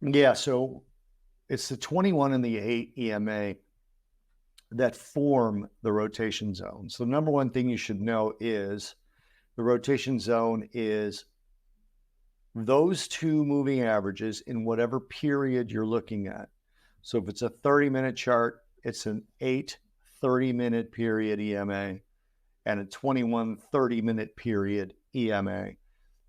Yeah, so it's the 21 and the 8 EMA that form the rotation zone. So the number one thing you should know is the rotation zone is those two moving averages in whatever period you're looking at. So if it's a 30-minute chart, it's an 8 30-minute period EMA and a 21 30-minute period EMA.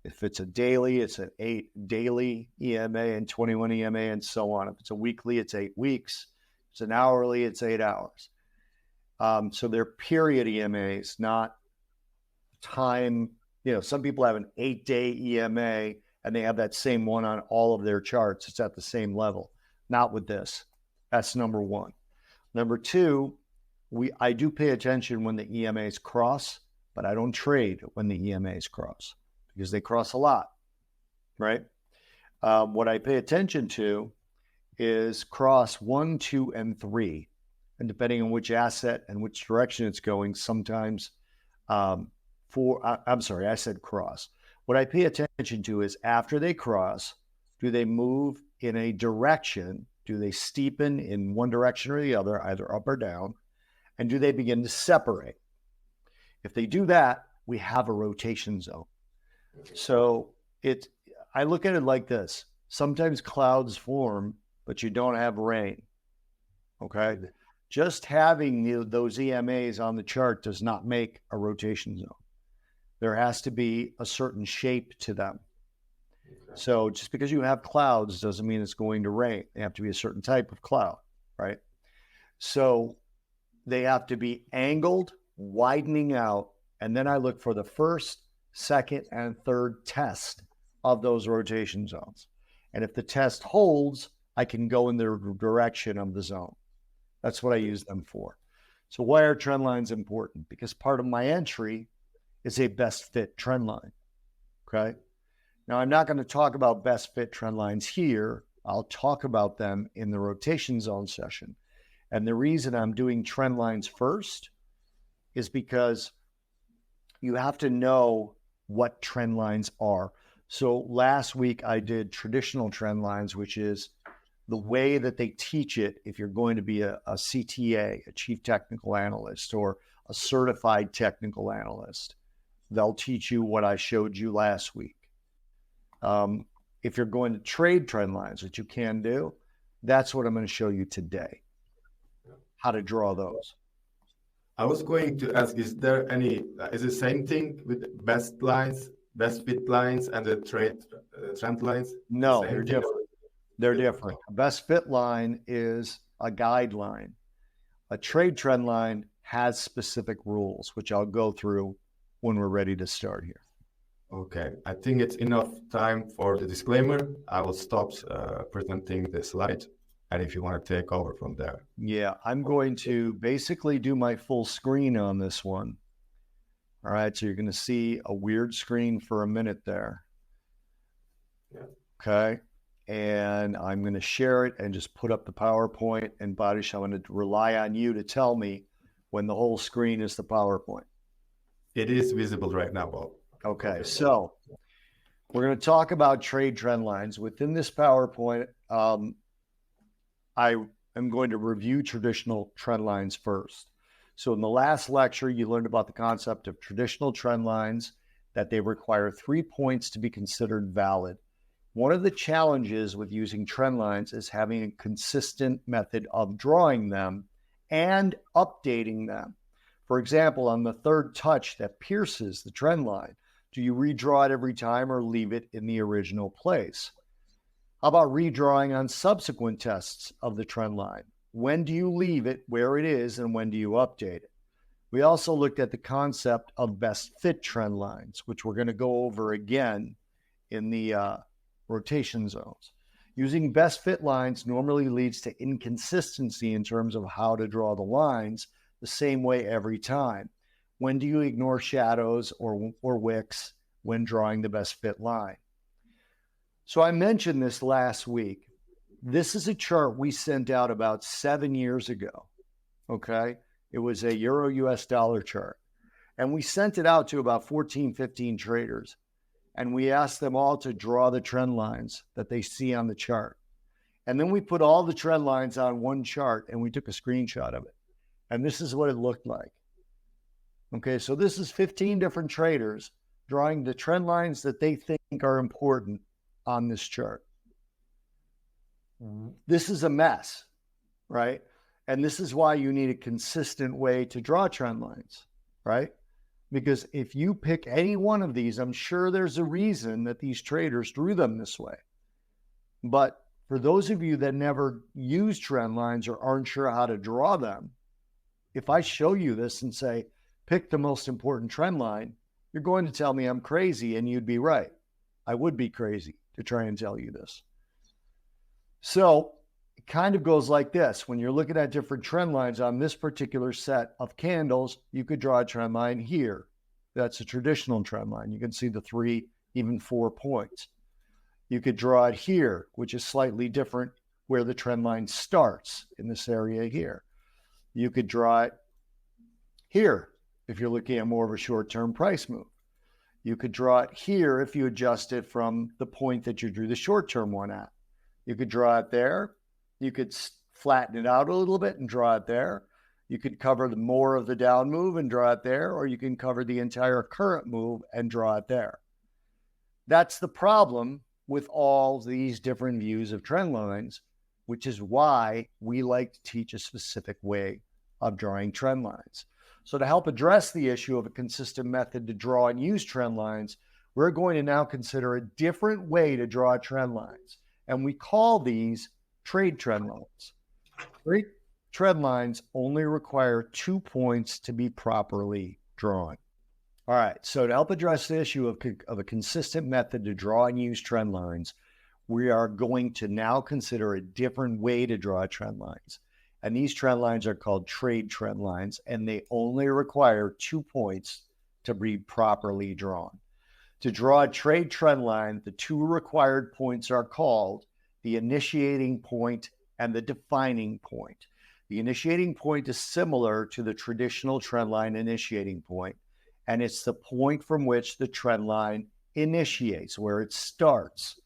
If it's a daily, it's an 8 daily EMA and 21 EMA and so on. If it's a weekly, it's 8 weeks. If it's an hourly, it's 8 hours. So they're period EMAs, not time. Some people have an 8-day EMA and they have that same one on all of their charts. It's at the same level. Not with this. That's number one. Number two, I do pay attention when the EMAs cross, but I don't trade when the EMAs cross because they cross a lot, right? What I pay attention to is cross 1, 2, and 3. And depending on which asset and which direction it's going, sometimes I said cross. What I pay attention to is after they cross, do they move in a direction? Do they steepen in one direction or the other, either up or down? And do they begin to separate? If they do that, we have a rotation zone. So I look at it like this. Sometimes clouds form, but you don't have rain. Okay? Just having those EMAs on the chart does not make a rotation zone. There has to be a certain shape to them. Okay. So just because you have clouds doesn't mean it's going to rain. They have to be a certain type of cloud, right? So they have to be angled, widening out, and then I look for the first, second, and third test of those rotation zones. And if the test holds, I can go in the direction of the zone. That's what I use them for. So why are trend lines important? Because part of my entry is a best fit trend line, okay? Now, I'm not going to talk about best fit trend lines here. I'll talk about them in the rotation zone session. And the reason I'm doing trend lines first is because you have to know what trend lines are. So last week I did traditional trend lines, which is the way that they teach it if you're going to be a CTA, a chief technical analyst, or a certified technical analyst. They'll teach you what I showed you last week. If you're going to trade trend lines, which you can do, that's what I'm going to show you today, how to draw those. I was going to ask, is the same thing with best fit lines and the trend lines? No, they're different. They're different. A best fit line is a guideline. A trade trend line has specific rules, which I'll go through when we're ready to start here. Okay, I think it's enough time for the disclaimer. I will stop presenting the slide, and if you want to take over from there. Yeah, I'm going to basically do my full screen on this one. All right, so you're going to see a weird screen for a minute there. Yeah. Okay, and I'm going to share it and just put up the PowerPoint. And Badish, I'm going to rely on you to tell me when the whole screen is the PowerPoint. It is visible right now, Bob. Okay, so we're going to talk about trade trend lines. Within this PowerPoint, I am going to review traditional trend lines first. So in the last lecture, you learned about the concept of traditional trend lines, that they require 3 points to be considered valid. One of the challenges with using trend lines is having a consistent method of drawing them and updating them. For example, on the third touch that pierces the trend line, do you redraw it every time or leave it in the original place? How about redrawing on subsequent tests of the trend line? When do you leave it where it is and when do you update it? We also looked at the concept of best fit trend lines, which we're going to go over again in the rotation zones. Using best fit lines normally leads to inconsistency in terms of how to draw the lines the same way every time. When do you ignore shadows or wicks when drawing the best fit line? So I mentioned this last week. This is a chart we sent out about 7 years ago, okay? It was a Euro US dollar chart. And we sent it out to about 14, 15 traders. And we asked them all to draw the trend lines that they see on the chart. And then we put all the trend lines on one chart and we took a screenshot of it. And this is what it looked like. Okay, so this is 15 different traders drawing the trend lines that they think are important on this chart. This is a mess, right? And this is why you need a consistent way to draw trend lines, right? Because if you pick any one of these, I'm sure there's a reason that these traders drew them this way. But for those of you that never use trend lines or aren't sure how to draw them, if I show you this and say, pick the most important trend line, you're going to tell me I'm crazy, and you'd be right. I would be crazy to try and tell you this. So it kind of goes like this. When you're looking at different trend lines on this particular set of candles, you could draw a trend line here. That's a traditional trend line. You can see the 3, even 4 points. You could draw it here, which is slightly different, where the trend line starts in this area here. You could draw it here if you're looking at more of a short-term price move. You could draw it here if you adjust it from the point that you drew the short-term one at. You could draw it there. You could flatten it out a little bit and draw it there. You could cover more of the down move and draw it there, or you can cover the entire current move and draw it there. That's the problem with all these different views of trend lines, which is why we like to teach a specific way of drawing trend lines. So to help address the issue of a consistent method to draw and use trend lines, we're going to now consider a different way to draw trend lines. And we call these trade trend lines. Trade trend lines only require 2 points to be properly drawn. All right, so to help address the issue of a consistent method to draw and use trend lines, we are going to now consider a different way to draw trend lines. And these trend lines are called trade trend lines, and they only require 2 points to be properly drawn. To draw a trade trend line, the 2 required points are called the initiating point and the defining point. The initiating point is similar to the traditional trend line initiating point, and it's the point from which the trend line initiates, where it starts.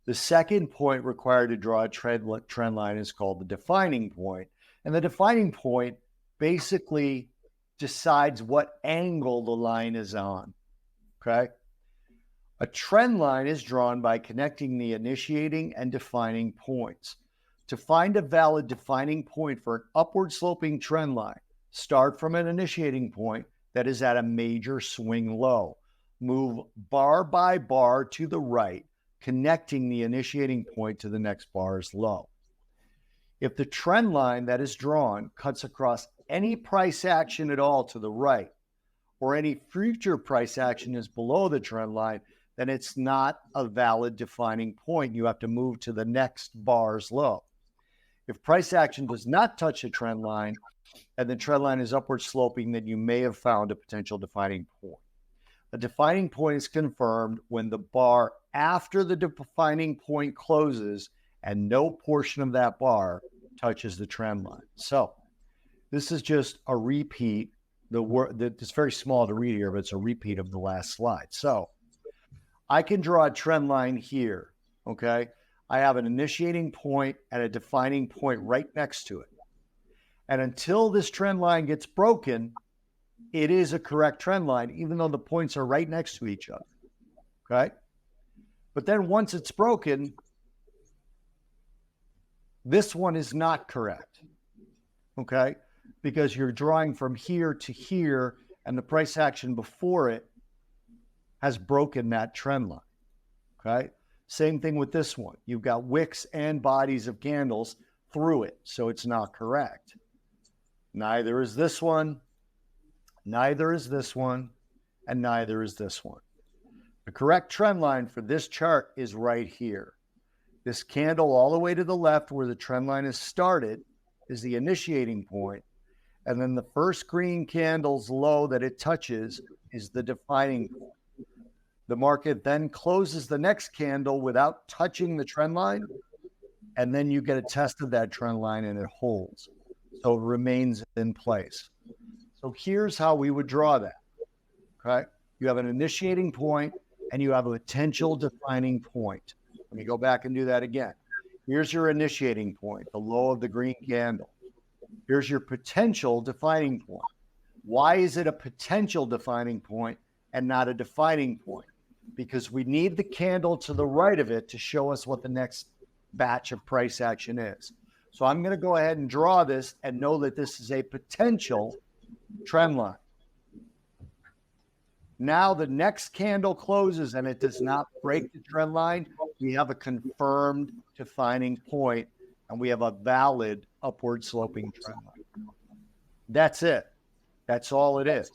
The second point required to draw a trend line is called the defining point. And the defining point basically decides what angle the line is on, okay? A trend line is drawn by connecting the initiating and defining points. To find a valid defining point for an upward sloping trend line, start from an initiating point that is at a major swing low. Move bar by bar to the right, connecting the initiating point to the next bar's low. If the trend line that is drawn cuts across any price action at all to the right, or any future price action is below the trend line, then it's not a valid defining point. You have to move to the next bar's low. If price action does not touch a trend line, and the trend line is upward sloping, then you may have found a potential defining point. A defining point is confirmed when the bar after the defining point closes and no portion of that bar touches the trend line. So this is just a repeat. It's very small to read here, but it's a repeat of the last slide. So I can draw a trend line here, okay? I have an initiating point and a defining point right next to it. And until this trend line gets broken, it is a correct trend line, even though the points are right next to each other, okay? But then once it's broken, this one is not correct, okay? Because you're drawing from here to here, and the price action before it has broken that trend line, okay? Same thing with this one. You've got wicks and bodies of candles through it, so it's not correct. Neither is this one, neither is this one, and neither is this one. The correct trend line for this chart is right here. This candle all the way to the left where the trend line is started is the initiating point, and then the first green candle's low that it touches is the defining point. The market then closes the next candle without touching the trend line, and then you get a test of that trend line and it holds. So it remains in place. So here's how we would draw that, okay? You have an initiating point and you have a potential defining point. Let me go back and do that again. Here's your initiating point, the low of the green candle. Here's your potential defining point. Why is it a potential defining point and not a defining point? Because we need the candle to the right of it to show us what the next batch of price action is. So I'm going to go ahead and draw this and know that this is a potential trend line. Now the next candle closes and it does not break the trend line. We have a confirmed defining point and we have a valid upward sloping trend line. That's it. That's all it is.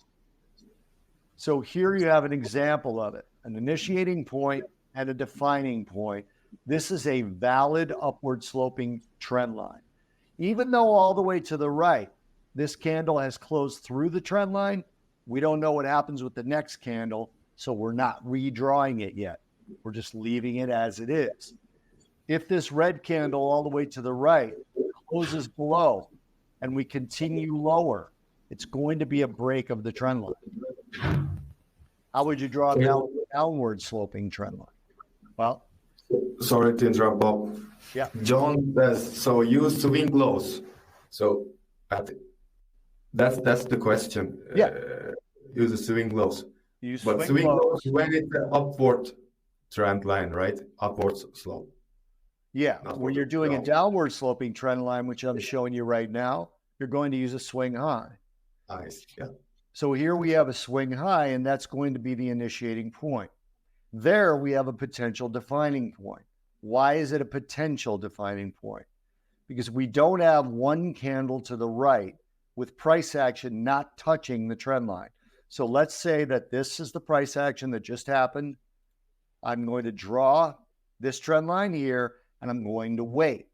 So here you have an example of it, an initiating point and a defining point. This is a valid upward sloping trend line. Even though all the way to the right, this candle has closed through the trend line, we don't know what happens with the next candle, so we're not redrawing it yet. We're just leaving it as it is. If this red candle all the way to the right closes below and we continue lower, it's going to be a break of the trend line. How would you draw a downward sloping trend line? Well, sorry to interrupt, Bob. Yeah. John says, so use swing lows. So that's the question. Yeah. Use the swing lows. But swing lows when it's an upward trend line, right? Upward slope. Yeah. When you're doing a downward sloping trend line, which I'm showing you right now, you're going to use a swing high. Nice. Yeah. So here we have a swing high, and that's going to be the initiating point. There we have a potential defining point. Why is it a potential defining point? Because we don't have one candle to the right with price action not touching the trend line. So let's say that this is the price action that just happened. I'm going to draw this trend line here, and I'm going to wait.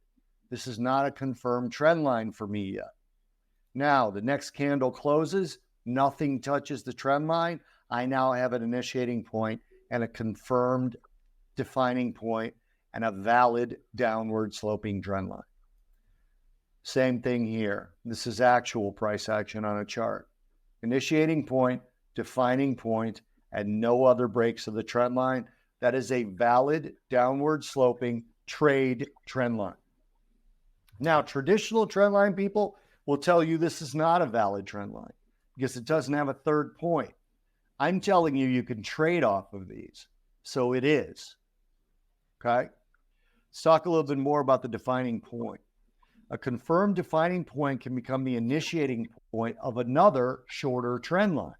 This is not a confirmed trend line for me yet. Now, the next candle closes, nothing touches the trend line. I now have an initiating point and a confirmed defining point and a valid downward sloping trend line. Same thing here. This is actual price action on a chart. Initiating point, defining point, and no other breaks of the trend line. That is a valid downward sloping trade trend line. Now, traditional trend line people will tell you this is not a valid trend line because it doesn't have a third point. I'm telling you, you can trade off of these. So it is. Okay. Let's talk a little bit more about the defining point. A confirmed defining point can become the initiating point of another shorter trend line.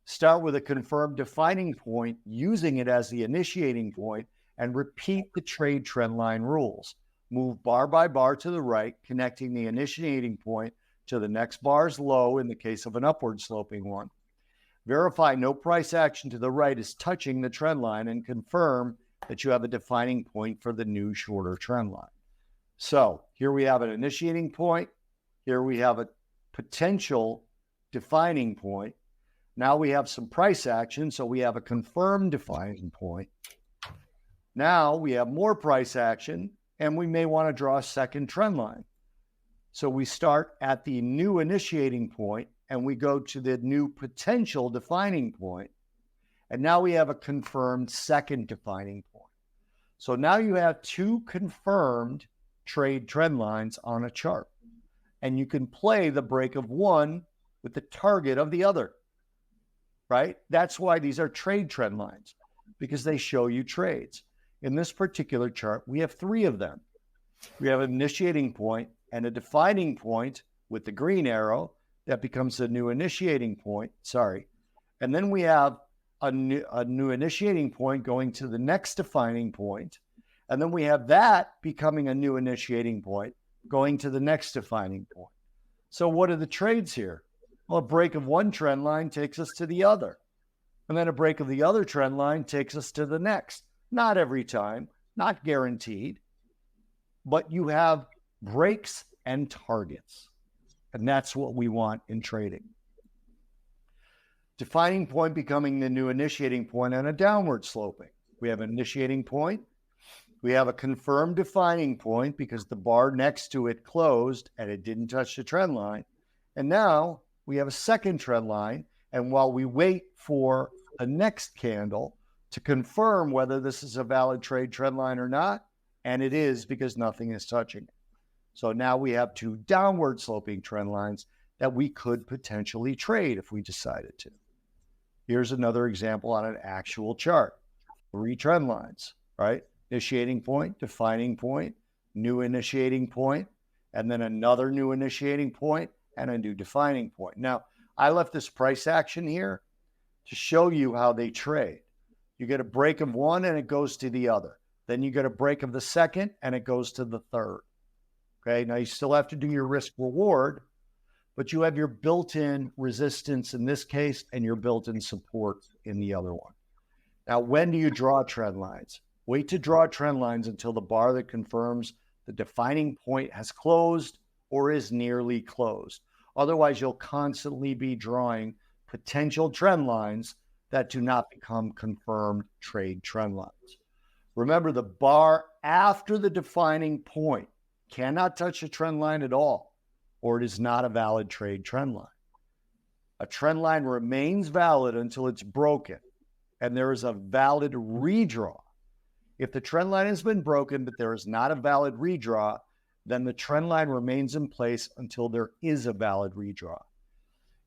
Start with a confirmed defining point, using it as the initiating point, and repeat the trade trend line rules. Move bar by bar to the right, connecting the initiating point to the next bar's low in the case of an upward sloping one. Verify no price action to the right is touching the trend line and confirm that you have a defining point for the new shorter trend line. So here we have an initiating point. Here we have a potential defining point. Now we have some price action, so we have a confirmed defining point. Now we have more price action, and we may want to draw a second trend line. So we start at the new initiating point, and we go to the new potential defining point. And now we have a confirmed second defining point. So now you have two confirmed trade trend lines on a chart. And you can play the break of one with the target of the other, right? That's why these are trade trend lines, because they show you trades. In this particular chart, we have three of them. We have an initiating point and a defining point with the green arrow that becomes a new initiating point. And then we have a new initiating point going to the next defining point. And then we have that becoming a new initiating point going to the next defining point. So what are the trades here? Well, a break of one trend line takes us to the other. And then a break of the other trend line takes us to the next. Not every time, not guaranteed, but you have breaks and targets. And that's what we want in trading. Defining point becoming the new initiating point and a downward sloping. We have an initiating point. We have a confirmed defining point because the bar next to it closed and it didn't touch the trend line. And now we have a second trend line. And while we wait for the next candle to confirm whether this is a valid trade trend line or not, And it is because nothing is touching it. So now we have two downward sloping trend lines that we could potentially trade if we decided to. Here's another example on an actual chart. 3 trend lines, right? Initiating point, defining point, new initiating point, and then another new initiating point and a new defining point. Now, I left this price action here to show you how they trade. You get a break of one and it goes to the other. Then you get a break of the second and it goes to the third. Okay, now you still have to do your risk reward, but you have your built-in resistance in this case and your built-in support in the other one. Now, when do you draw trend lines? Wait to draw trend lines until the bar that confirms the defining point has closed or is nearly closed. Otherwise, you'll constantly be drawing potential trend lines that do not become confirmed trade trend lines. Remember, the bar after the defining point cannot touch a trend line at all, or it is not a valid trade trend line. A trend line remains valid until it's broken, and there is a valid redraw. If the trend line has been broken, but there is not a valid redraw, then the trend line remains in place until there is a valid redraw.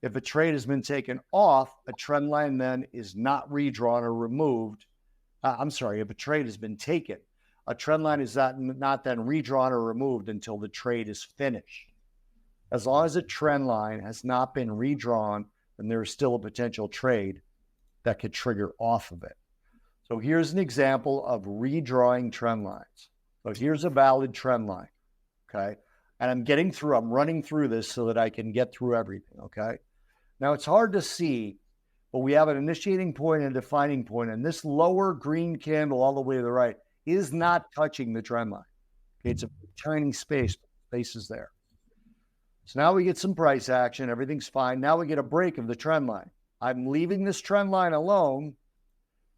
If a trade has been taken off, a trend line then is not redrawn or removed. If a trade has been taken, a trend line is not then redrawn or removed until the trade is finished. As long as a trend line has not been redrawn, then there is still a potential trade that could trigger off of it. So here's an example of redrawing trend lines. So here's a valid trend line, okay? And I'm running through this so that I can get through everything, okay? Now it's hard to see, but we have an initiating point and a defining point, and this lower green candle all the way to the right is not touching the trend line. Okay, it's a tiny space is there. So now we get some price action, everything's fine. Now we get a break of the trend line. I'm leaving this trend line alone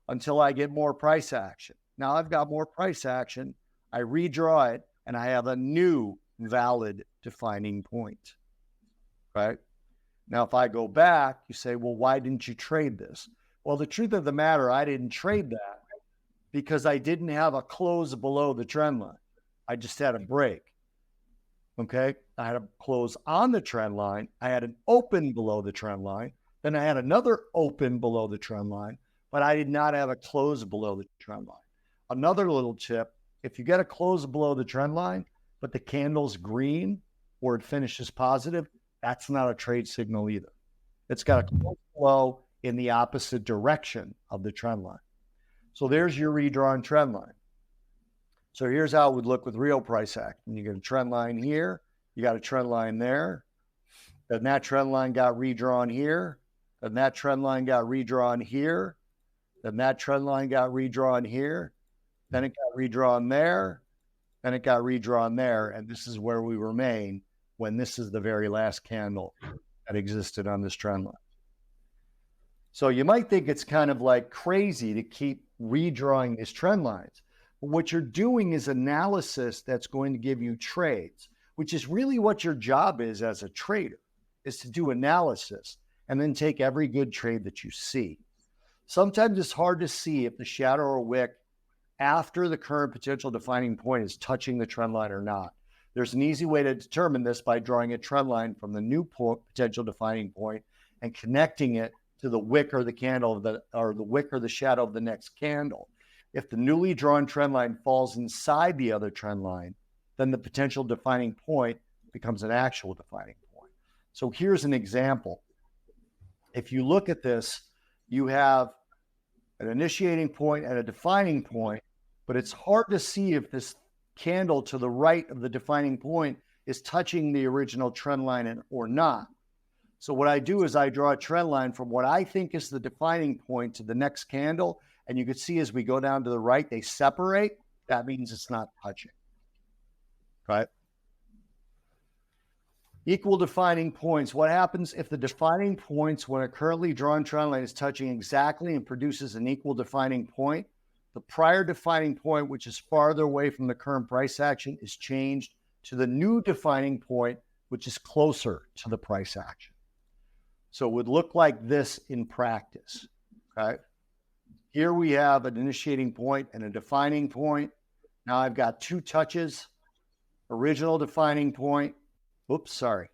until I get more price action. Now I've got more price action, I redraw it, and I have a new valid defining point, right? Now, if I go back, you say, well, why didn't you trade this? Well, the truth of the matter, I didn't trade that because I didn't have a close below the trend line. I just had a break, okay? I had a close on the trend line. I had an open below the trend line. Then I had another open below the trend line, but I did not have a close below the trend line. Another little tip, if you get a close below the trend line, but the candle's green or it finishes positive, that's not a trade signal either. It's got a close below in the opposite direction of the trend line. So there's your redrawn trend line. So here's how it would look with real price action. You get a trend line here, you got a trend line there, then that trend line got redrawn here, then that trend line got redrawn here, then that trend line got redrawn here, then it got redrawn there, then it got redrawn there, and this is where we remain when this is the very last candle that existed on this trend line. So you might think it's kind of like crazy to keep redrawing these trend lines. But what you're doing is analysis that's going to give you trades, which is really what your job is as a trader, is to do analysis and then take every good trade that you see. Sometimes it's hard to see if the shadow or wick after the current potential defining point is touching the trend line or not. There's an easy way to determine this by drawing a trend line from the new potential defining point and connecting it to the wick or the candle or the wick or the shadow of the next candle. If the newly drawn trend line falls inside the other trend line, then the potential defining point becomes an actual defining point. So here's an example. If you look at this, you have an initiating point and a defining point, but it's hard to see if this candle to the right of the defining point is touching the original trend line or not. So what I do is I draw a trend line from what I think is the defining point to the next candle. And you can see as we go down to the right, they separate. That means it's not touching, right? Equal defining points. What happens if the defining points when a currently drawn trend line is touching exactly and produces an equal defining point? The prior defining point, which is farther away from the current price action, is changed to the new defining point, which is closer to the price action. So it would look like this in practice, okay? Here we have an initiating point and a defining point. Now I've got 2 touches, original defining point. Oops, sorry.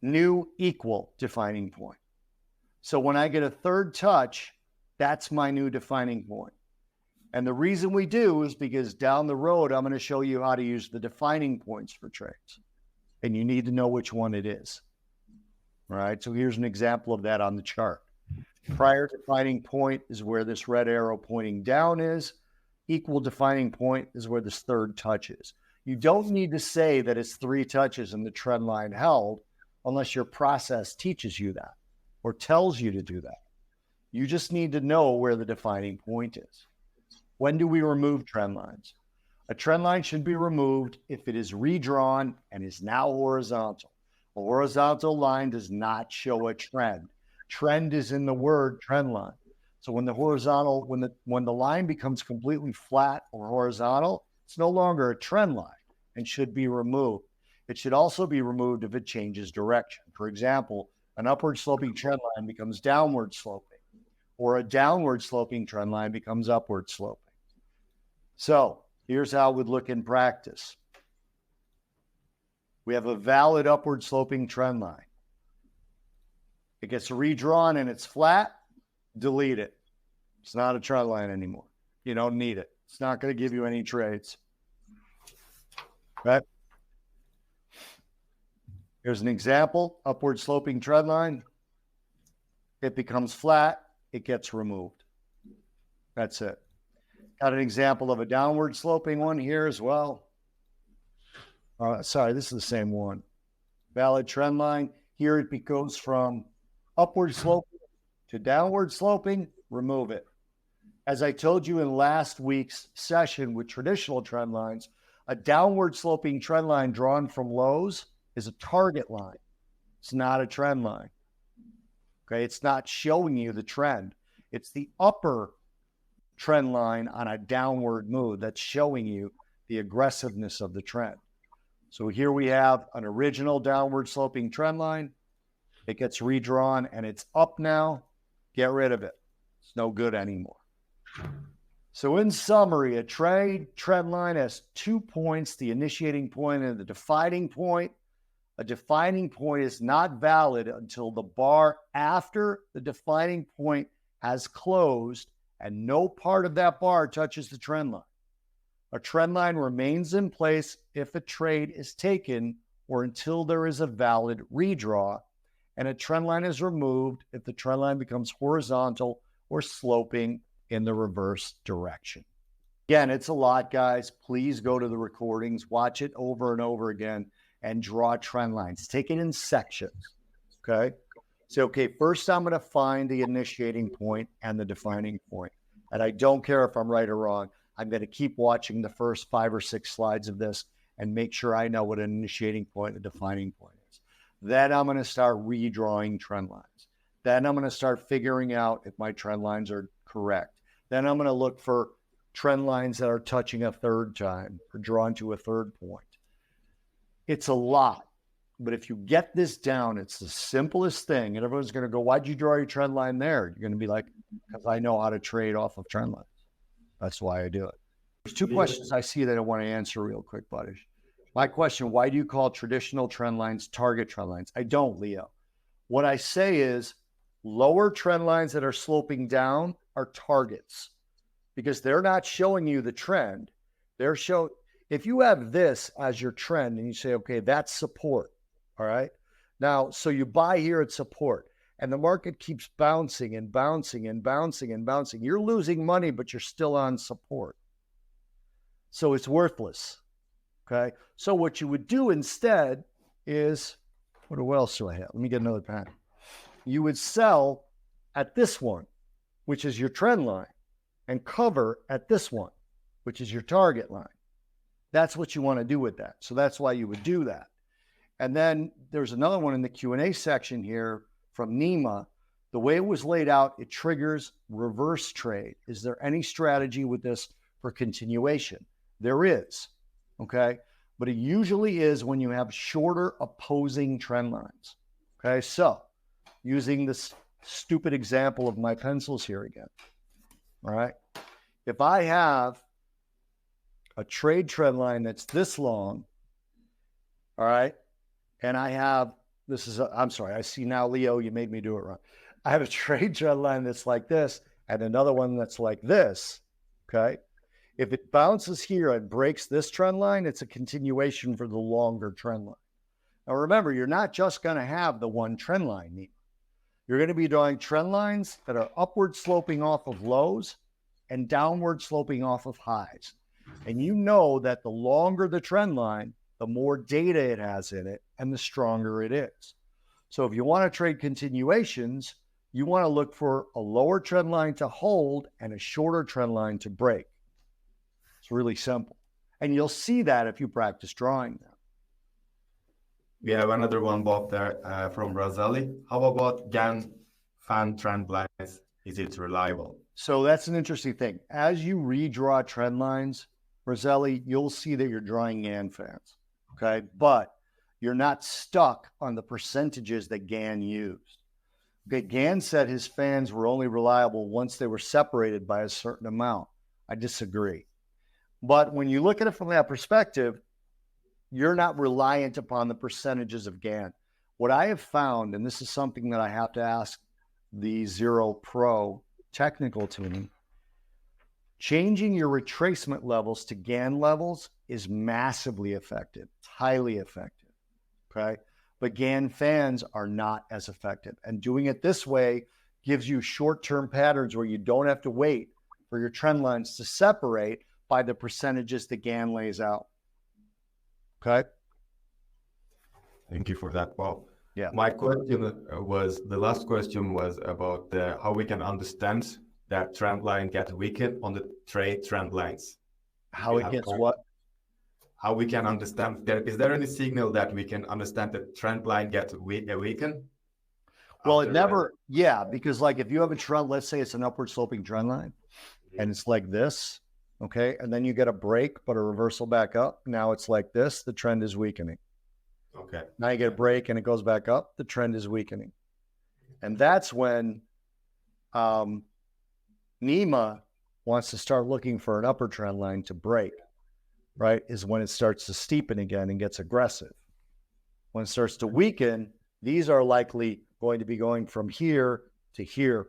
New equal defining point. So when I get a 3rd touch, that's my new defining point. And the reason we do is because down the road, I'm going to show you how to use the defining points for trades. And you need to know which one it is. All right, so here's an example of that on the chart. Prior defining point is where this red arrow pointing down is. Equal defining point is where this 3rd touch is. You don't need to say that it's 3 touches and the trend line held unless your process teaches you that or tells you to do that. You just need to know where the defining point is. When do we remove trend lines? A trend line should be removed if it is redrawn and is now horizontal. A horizontal line does not show a trend. Trend is in the word trend line. So when the horizontal, when the line becomes completely flat or horizontal, it's no longer a trend line and should be removed. It should also be removed if it changes direction. For example, an upward sloping trend line becomes downward sloping, or a downward sloping trend line becomes upward sloping. So here's how it would look in practice. We have a valid upward sloping trend line. It gets redrawn and it's flat, delete it. It's not a trend line anymore. You don't need it. It's not going to give you any trades. Right? Here's an example, upward sloping trend line. It becomes flat, it gets removed. That's it. Got an example of a downward sloping one here as well. Sorry, this is the same one. Valid trend line. Here it goes from upward sloping to downward sloping, remove it. As I told you in last week's session with traditional trend lines, a downward sloping trend line drawn from lows is a target line. It's not a trend line. Okay, it's not showing you the trend. It's the upper trend line on a downward move that's showing you the aggressiveness of the trend. So here we have an original downward sloping trend line. It gets redrawn and it's up now. Get rid of it. It's no good anymore. So in summary, a trend line has 2 points, the initiating point and the defining point. A defining point is not valid until the bar after the defining point has closed and no part of that bar touches the trend line. A trend line remains in place if a trade is taken or until there is a valid redraw, and a trend line is removed if the trend line becomes horizontal or sloping in the reverse direction. Again, it's a lot, guys. Please go to the recordings, watch it over and over again, and draw trend lines. Take it in sections, okay? So, okay, first I'm going to find the initiating point and the defining point. And I don't care if I'm right or wrong. I'm going to keep watching the first 5 or 6 slides of this and make sure I know what an initiating point and a defining point is. Then I'm going to start redrawing trend lines. Then I'm going to start figuring out if my trend lines are correct. Then I'm going to look for trend lines that are touching a 3rd time or drawn to a 3rd point. It's a lot, but if you get this down, it's the simplest thing. And everyone's going to go, why'd you draw your trend line there? You're going to be like, because I know how to trade off of trend lines. That's why I do it. There's 2 questions I see that I want to answer real quick, buddy. My question, why do you call traditional trend lines target trend lines? I don't, Leo. What I say is lower trend lines that are sloping down are targets because they're not showing you the trend. They're showing, if you have this as your trend and you say, okay, that's support, all right? Now, so you buy here at support and the market keeps bouncing and bouncing and bouncing and bouncing. You're losing money, but you're still on support. So it's worthless, okay? So what you would do instead is, what else do I have? Let me get another pen. You would sell at this one, which is your trend line, and cover at this one, which is your target line. That's what you want to do with that. So that's why you would do that. And then there's another one in the Q&A section here from Nima. The way it was laid out, it triggers reverse trade. Is there any strategy with this for continuation? There is, okay? But it usually is when you have shorter opposing trend lines, okay? So using this stupid example of my pencils here again, all right? If I have a trade trend line that's this long, all right, and I have, I'm sorry, I see now, Leo, you made me do it wrong. I have a trade trend line that's like this and another one that's like this, okay? If it bounces here and breaks this trend line, it's a continuation for the longer trend line. Now remember, you're not just going to have the one trend line. You're going to be drawing trend lines that are upward sloping off of lows and downward sloping off of highs. And you know that the longer the trend line, the more data it has in it and the stronger it is. So if you want to trade continuations, you want to look for a lower trend line to hold and a shorter trend line to break. It's really simple. And you'll see that if you practice drawing them. We have another one, Bob, there from Razali. How about Gann fan trend lines? Is it reliable? So that's an interesting thing. As you redraw trend lines, Razali, you'll see that you're drawing Gann fans, okay? But you're not stuck on the percentages that Gann used. Okay, Gann said his fans were only reliable once they were separated by a certain amount. I disagree. But when you look at it from that perspective, you're not reliant upon the percentages of Gann. What I have found, and this is something that I have to ask the Zero Pro technical team, changing your retracement levels to Gann levels is massively effective. It's highly effective, okay? But Gann fans are not as effective. And doing it this way gives you short-term patterns where you don't have to wait for your trend lines to separate by the percentages that Gann lays out. Okay. Thank you for that, Bob. Yeah. My question was, the last question was about how we can understand that trend line get weakened on the trade trend lines. How it gets what? How we can understand that. Is there any signal that we can understand the trend line get weakened? Well, it never, yeah, because like if you have a trend, let's say it's an upward sloping trend line and it's like this, okay, and then you get a break, but a reversal back up. Now it's like this, the trend is weakening. Okay. Now you get a break and it goes back up, the trend is weakening. And that's when NEMA wants to start looking for an upper trend line to break, right? Is when it starts to steepen again and gets aggressive. When it starts to weaken, these are likely going to be going from here to here,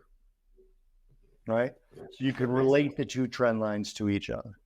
right? So you can relate the two trend lines to each other.